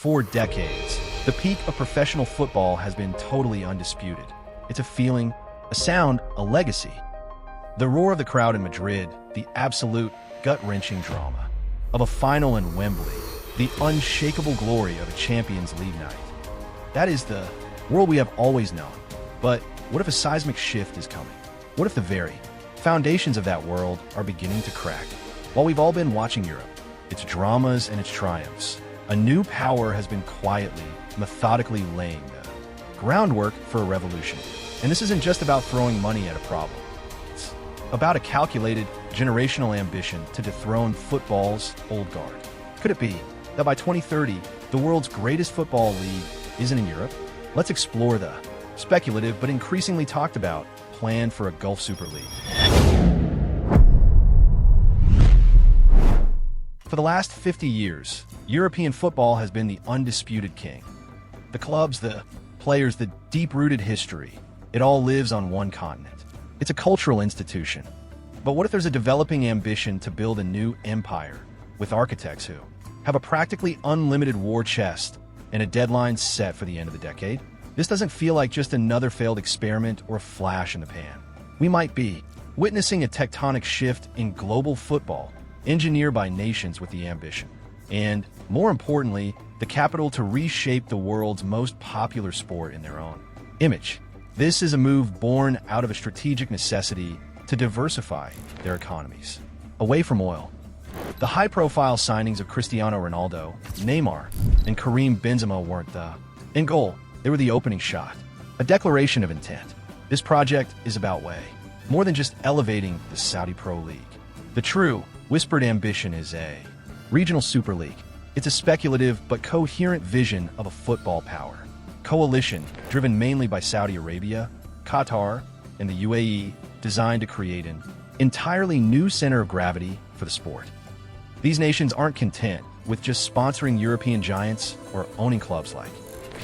For decades, the peak of professional football has been totally undisputed. It's a feeling, a sound, a legacy. The roar of the crowd in Madrid, the absolute gut-wrenching drama of a final in Wembley, the unshakable glory of a Champions League night. That is the world we have always known. But what if a seismic shift is coming? What if the very foundations of that world are beginning to crack? While we've all been watching Europe, its dramas and its triumphs, a new power has been quietly, methodically laying the groundwork for a revolution. And this isn't just about throwing money at a problem. It's about a calculated, generational ambition to dethrone football's old guard. Could it be that by 2030, the world's greatest football league isn't in Europe? Let's explore the speculative but increasingly talked about plan for a Gulf Super League. For the last 50 years, European football has been the undisputed king. The clubs, the players, the deep-rooted history, it all lives on one continent. It's a cultural institution. But what if there's a developing ambition to build a new empire with architects who have a practically unlimited war chest and a deadline set for the end of the decade? This doesn't feel like just another failed experiment or a flash in the pan. We might be witnessing a tectonic shift in global football, engineered by nations with the ambition, and, more importantly, the capital to reshape the world's most popular sport in their own image. This is a move born out of a strategic necessity to diversify their economies, away from oil. The high-profile signings of Cristiano Ronaldo, Neymar, and Karim Benzema weren't the end goal. They were the opening shot, a declaration of intent. This project is about way more than just elevating the Saudi Pro League. The true, whispered ambition is a regional Super League. It's a speculative but coherent vision of a football power coalition driven mainly by Saudi Arabia, Qatar, and the UAE, designed to create an entirely new center of gravity for the sport. These nations aren't content with just sponsoring European giants or owning clubs like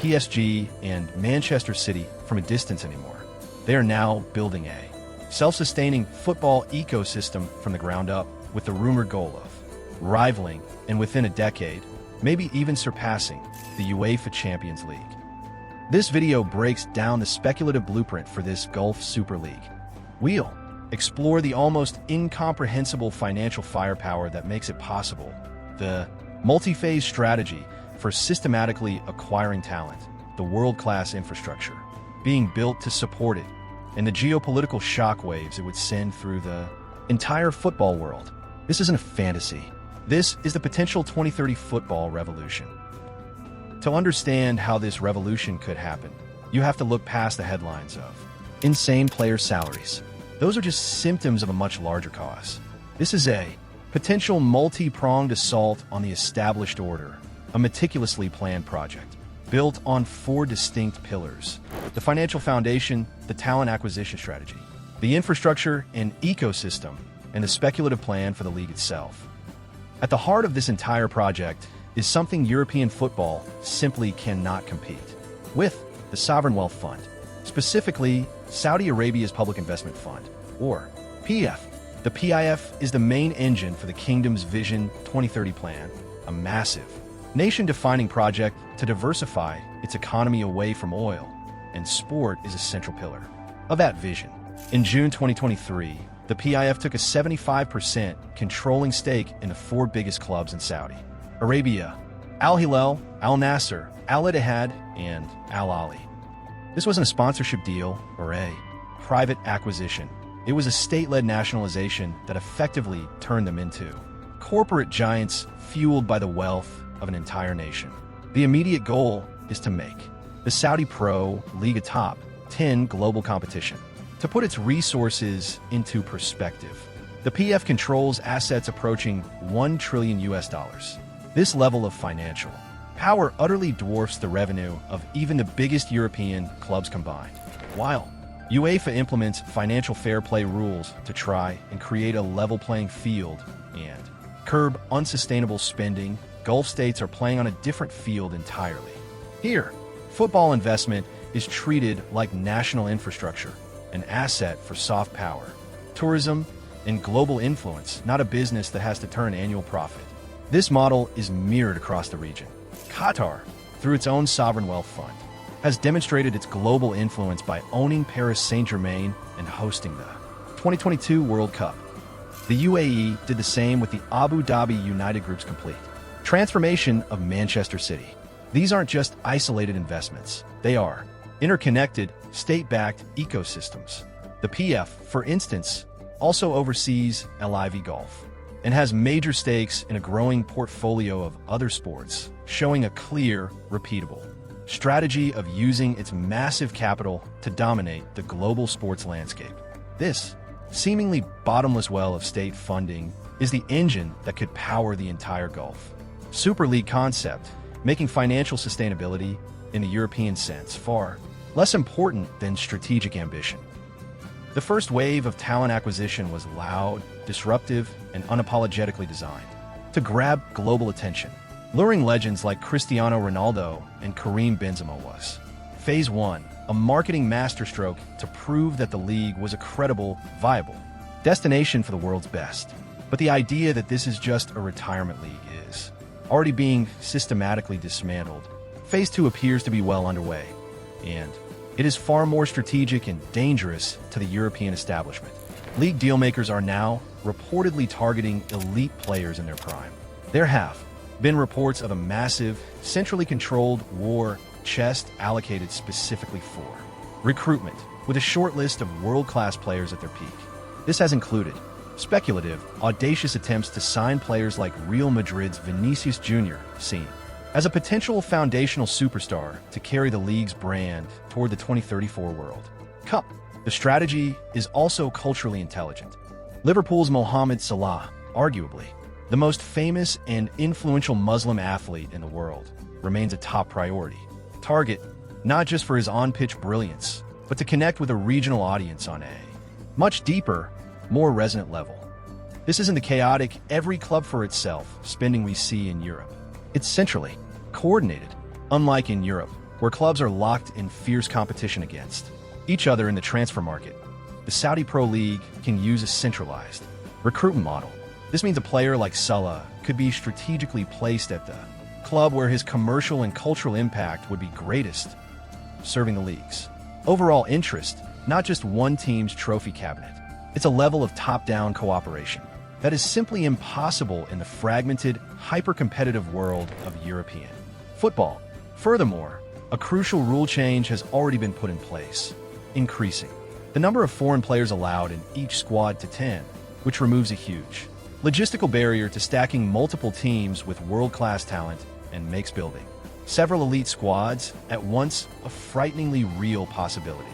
PSG and Manchester City from a distance anymore. They are now building a self-sustaining football ecosystem from the ground up, with the rumored goal of rivaling, and within a decade, maybe even surpassing, the UEFA Champions League. This video breaks down the speculative blueprint for this Gulf Super League. We'll explore the almost incomprehensible financial firepower that makes it possible, the multi-phase strategy for systematically acquiring talent, the world-class infrastructure being built to support it, and the geopolitical shockwaves it would send through the entire football world. This isn't a fantasy. This is the potential 2030 football revolution. To understand how this revolution could happen, you have to look past the headlines of insane player salaries. Those are just symptoms of a much larger cause. This is a potential multi-pronged assault on the established order, a meticulously planned project, built on 4 distinct pillars: the financial foundation, the talent acquisition strategy, the infrastructure and ecosystem, and the speculative plan for the league itself. At the heart of this entire project is something European football simply cannot compete with: the Sovereign Wealth Fund, specifically Saudi Arabia's Public Investment Fund, or PIF. The PIF is the main engine for the kingdom's Vision 2030 plan, a massive, nation-defining project to diversify its economy away from oil, and sport is a central pillar of that vision. In June 2023, the PIF took a 75% controlling stake in the 4 biggest clubs in Saudi Arabia: Al Hilal, Al Nasser, Al Ittihad, and Al Ahly. This wasn't a sponsorship deal or a private acquisition. It was a state-led nationalization that effectively turned them into corporate giants fueled by the wealth of an entire nation. The immediate goal is to make the Saudi Pro League a top 10 global competition. To put its resources into perspective, the PF controls assets approaching $1 trillion. This level of financial power utterly dwarfs the revenue of even the biggest European clubs combined. While UEFA implements financial fair play rules to try and create a level playing field and curb unsustainable spending, Gulf states are playing on a different field entirely. Here, football investment is treated like national infrastructure, an asset for soft power, tourism, and global influence, not a business that has to turn annual profit. This model is mirrored across the region. Qatar, through its own sovereign wealth fund, has demonstrated its global influence by owning Paris Saint-Germain and hosting the 2022 World Cup. The UAE did the same with the Abu Dhabi United Group's complete transformation of Manchester City. These aren't just isolated investments. They are interconnected, state-backed ecosystems. The PF, for instance, also oversees LIV Golf and has major stakes in a growing portfolio of other sports, showing a clear, repeatable strategy of using its massive capital to dominate the global sports landscape. This seemingly bottomless well of state funding is the engine that could power the entire Gulf Super League concept, making financial sustainability, in the European sense, far less important than strategic ambition. The first wave of talent acquisition was loud, disruptive, and unapologetically designed to grab global attention. Luring legends like Cristiano Ronaldo and Karim Benzema was Phase 1, a marketing masterstroke to prove that the league was a credible, viable destination for the world's best. But the idea that this is just a retirement league is already being systematically dismantled. Phase 2 appears to be well underway, and it is far more strategic and dangerous to the European establishment. League dealmakers are now reportedly targeting elite players in their prime. There have been reports of a massive, centrally controlled war chest allocated specifically for recruitment, with a short list of world-class players at their peak. This has included speculative, audacious attempts to sign players like Real Madrid's Vinicius Jr., seen as a potential foundational superstar to carry the league's brand toward the 2034 World Cup. The strategy is also culturally intelligent. Liverpool's Mohamed Salah, arguably the most famous and influential Muslim athlete in the world, remains a top priority target, not just for his on-pitch brilliance, but to connect with a regional audience on a much deeper, more resonant level. This isn't the chaotic, every club for itself spending we see in Europe. It's centrally coordinated, unlike in Europe, where clubs are locked in fierce competition against each other in the transfer market. The Saudi Pro League can use a centralized recruitment model. This means a player like Salah could be strategically placed at the club where his commercial and cultural impact would be greatest, serving the league's overall interest, not just one team's trophy cabinet. It's a level of top-down cooperation that is simply impossible in the fragmented, hyper-competitive world of European football. Furthermore, a crucial rule change has already been put in place, increasing the number of foreign players allowed in each squad to 10, which removes a huge logistical barrier to stacking multiple teams with world-class talent and makes building several elite squads at once a frighteningly real possibility.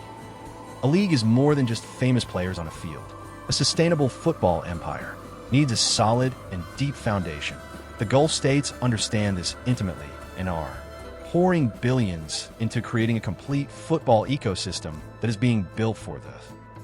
A league is more than just famous players on a field. A sustainable football empire needs a solid and deep foundation. The Gulf states understand this intimately and are pouring billions into creating a complete football ecosystem that is being built for the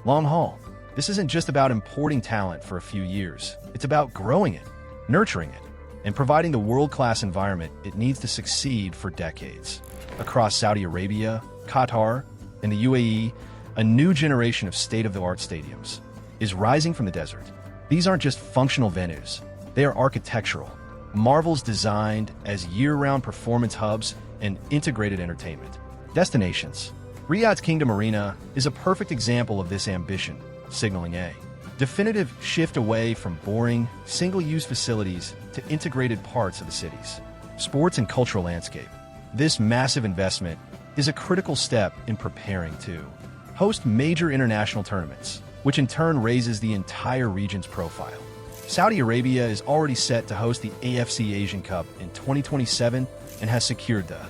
long haul. This isn't just about importing talent for a few years. It's about growing it, nurturing it, and providing the world-class environment it needs to succeed for decades. Across Saudi Arabia, Qatar, and the UAE, a new generation of state-of-the-art stadiums is rising from the desert. These aren't just functional venues. They are architectural marvels designed as year-round performance hubs and integrated entertainment destinations. Riyadh's Kingdom Arena is a perfect example of this ambition, signaling a definitive shift away from boring, single-use facilities to integrated parts of the city's sports and cultural landscape. This massive investment is a critical step in preparing to host major international tournaments, which in turn raises the entire region's profile. Saudi Arabia is already set to host the AFC Asian Cup in 2027 and has secured the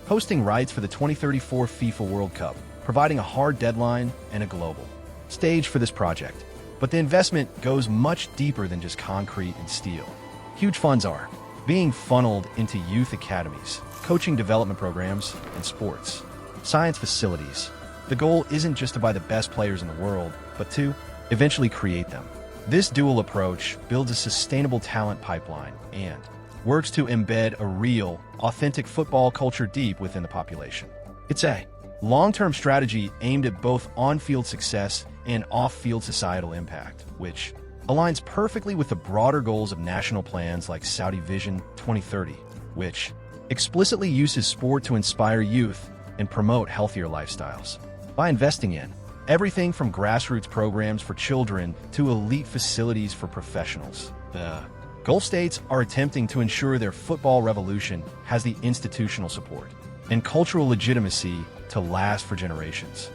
hosting rights for the 2034 FIFA World Cup, providing a hard deadline and a global stage for this project. But the investment goes much deeper than just concrete and steel. Huge funds are being funneled into youth academies, coaching development programs, and sports science facilities. The goal isn't just to buy the best players in the world, but to eventually create them. This dual approach builds a sustainable talent pipeline and works to embed a real, authentic football culture deep within the population. It's a long-term strategy aimed at both on-field success and off-field societal impact, which aligns perfectly with the broader goals of national plans like Saudi Vision 2030, which explicitly uses sport to inspire youth and promote healthier lifestyles. By investing in everything from grassroots programs for children to elite facilities for professionals, the Gulf states are attempting to ensure their football revolution has the institutional support and cultural legitimacy to last for generations.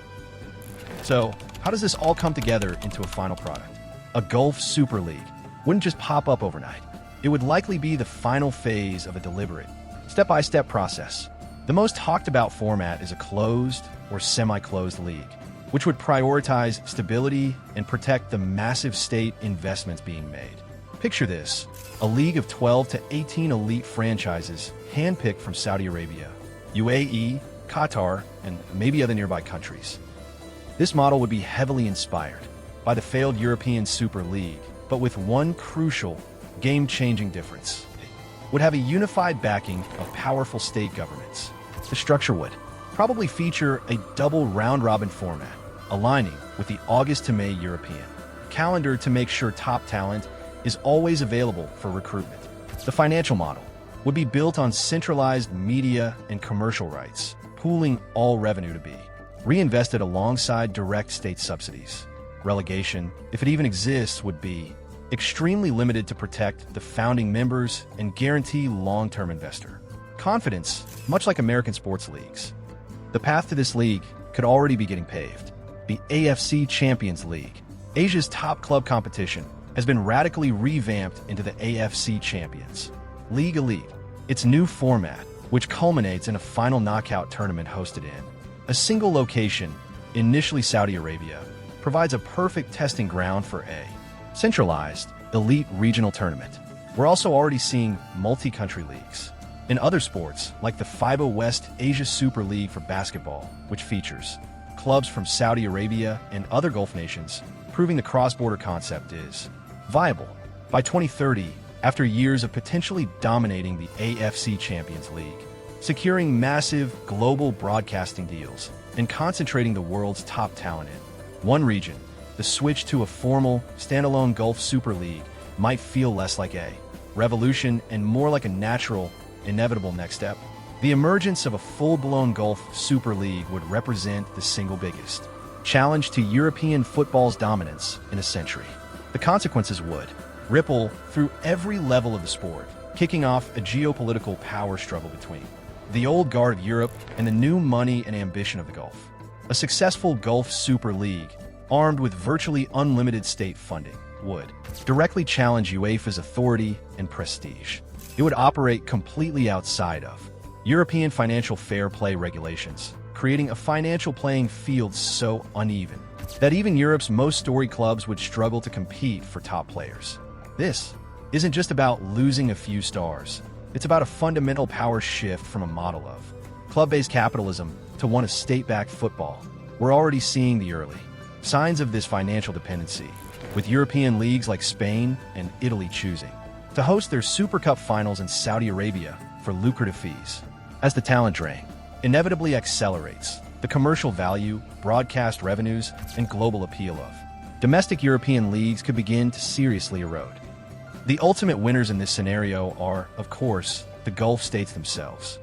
So, how does this all come together into a final product? A Gulf Super League wouldn't just pop up overnight. It would likely be the final phase of a deliberate, step-by-step process. The most talked about format is a closed or semi-closed league, which would prioritize stability and protect the massive state investments being made. Picture this, a league of 12 to 18 elite franchises handpicked from Saudi Arabia, UAE, Qatar, and maybe other nearby countries. This model would be heavily inspired by the failed European Super League, but with one crucial, game-changing difference. It would have a unified backing of powerful state governments. The structure would probably feature a double round-robin format, aligning with the August to May European calendar to make sure top talent is always available for recruitment. The financial model would be built on centralized media and commercial rights, pooling all revenue to be reinvested alongside direct state subsidies. Relegation, if it even exists, would be extremely limited to protect the founding members and guarantee long-term investor confidence, much like American sports leagues. The path to this league could already be getting paved. The AFC Champions League, Asia's top club competition, has been radically revamped into the AFC Champions League Elite. Its new format, which culminates in a final knockout tournament hosted in a single location, initially Saudi Arabia, provides a perfect testing ground for a centralized, elite regional tournament. We're also already seeing multi-country leagues in other sports, like the FIBA West Asia Super League for basketball, which features clubs from Saudi Arabia and other Gulf nations, proving the cross-border concept is viable. By 2030, after years of potentially dominating the AFC Champions League, securing massive global broadcasting deals, and concentrating the world's top talent in one region, the switch to a formal, standalone Gulf Super League might feel less like a revolution and more like a natural, inevitable next step. The emergence of a full-blown Gulf Super League would represent the single biggest challenge to European football's dominance in a century. The consequences would ripple through every level of the sport, kicking off a geopolitical power struggle between the old guard of Europe and the new money and ambition of the Gulf. A successful Gulf Super League, armed with virtually unlimited state funding, would directly challenge UEFA's authority and prestige. It would operate completely outside of European financial fair play regulations, creating a financial playing field so uneven that even Europe's most storied clubs would struggle to compete for top players. This isn't just about losing a few stars. It's about a fundamental power shift from a model of club-based capitalism to one of state-backed football. We're already seeing the early signs of this financial dependency, with European leagues like Spain and Italy choosing to host their Super Cup finals in Saudi Arabia for lucrative fees. As the talent drain inevitably accelerates, the commercial value, broadcast revenues, and global appeal of domestic European leagues could begin to seriously erode. The ultimate winners in this scenario are, of course, the Gulf states themselves.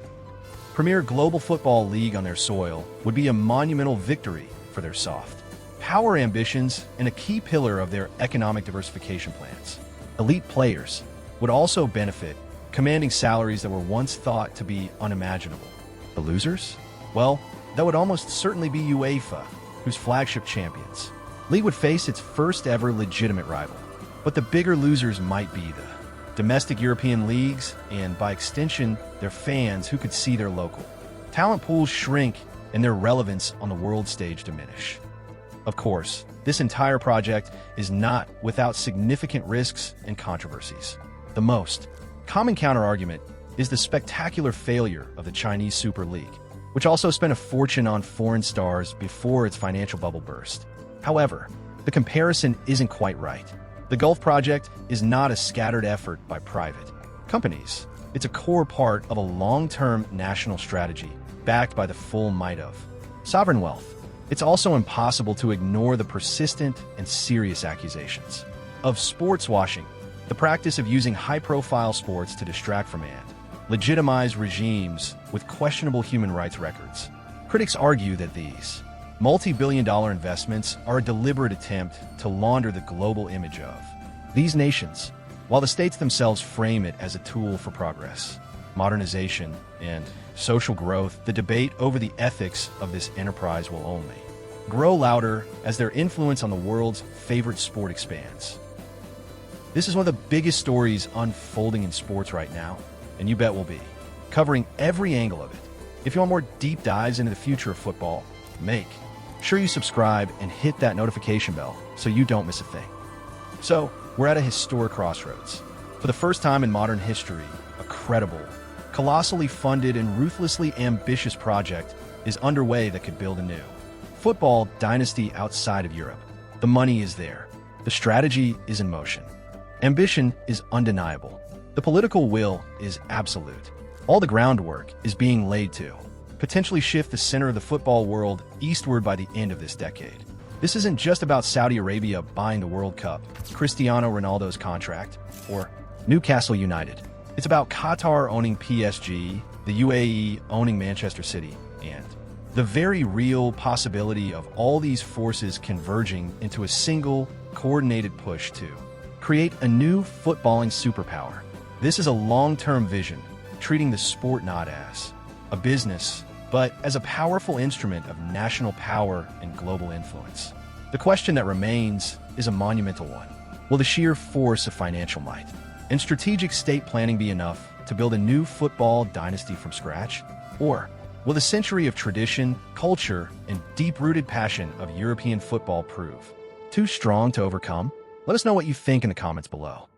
Premier Global Football League on their soil would be a monumental victory for their soft power ambitions and a key pillar of their economic diversification plans. Elite players would also benefit, commanding salaries that were once thought to be unimaginable. The losers? Well, that would almost certainly be UEFA, whose flagship champions league would face its first ever legitimate rival. But the bigger losers might be the domestic European leagues and, by extension, their fans who could see their local talent pools shrink and their relevance on the world stage diminish. Of course, this entire project is not without significant risks and controversies. The most common counterargument is the spectacular failure of the Chinese Super League, which also spent a fortune on foreign stars before its financial bubble burst. However, the comparison isn't quite right. The Gulf Project is not a scattered effort by private companies. It's a core part of a long-term national strategy backed by the full might of sovereign wealth. It's also impossible to ignore the persistent and serious accusations of sportswashing, the practice of using high-profile sports to distract from and legitimize regimes with questionable human rights records. Critics argue that these multi-billion-dollar investments are a deliberate attempt to launder the global image of these nations, while the states themselves frame it as a tool for progress, modernization, and social growth. The debate over the ethics of this enterprise will only grow louder as their influence on the world's favorite sport expands. This is one of the biggest stories unfolding in sports right now, and you bet we'll be covering every angle of it. If you want more deep dives into the future of football, make sure you subscribe and hit that notification bell so you don't miss a thing. So, we're at a historic crossroads. For the first time in modern history, a credible, colossally funded, and ruthlessly ambitious project is underway that could build a new football dynasty outside of Europe. The money is there. The strategy is in motion. Ambition is undeniable. The political will is absolute. All the groundwork is being laid to potentially shift the center of the football world eastward by the end of this decade. This isn't just about Saudi Arabia buying the World Cup, Cristiano Ronaldo's contract, or Newcastle United. It's about Qatar owning PSG, the UAE owning Manchester City, and the very real possibility of all these forces converging into a single, coordinated push to create a new footballing superpower. This is a long-term vision, treating the sport not as a business, but as a powerful instrument of national power and global influence. The question that remains is a monumental one. Will the sheer force of financial might and strategic state planning be enough to build a new football dynasty from scratch? Or will the century of tradition, culture, and deep-rooted passion of European football prove too strong to overcome? Let us know what you think in the comments below.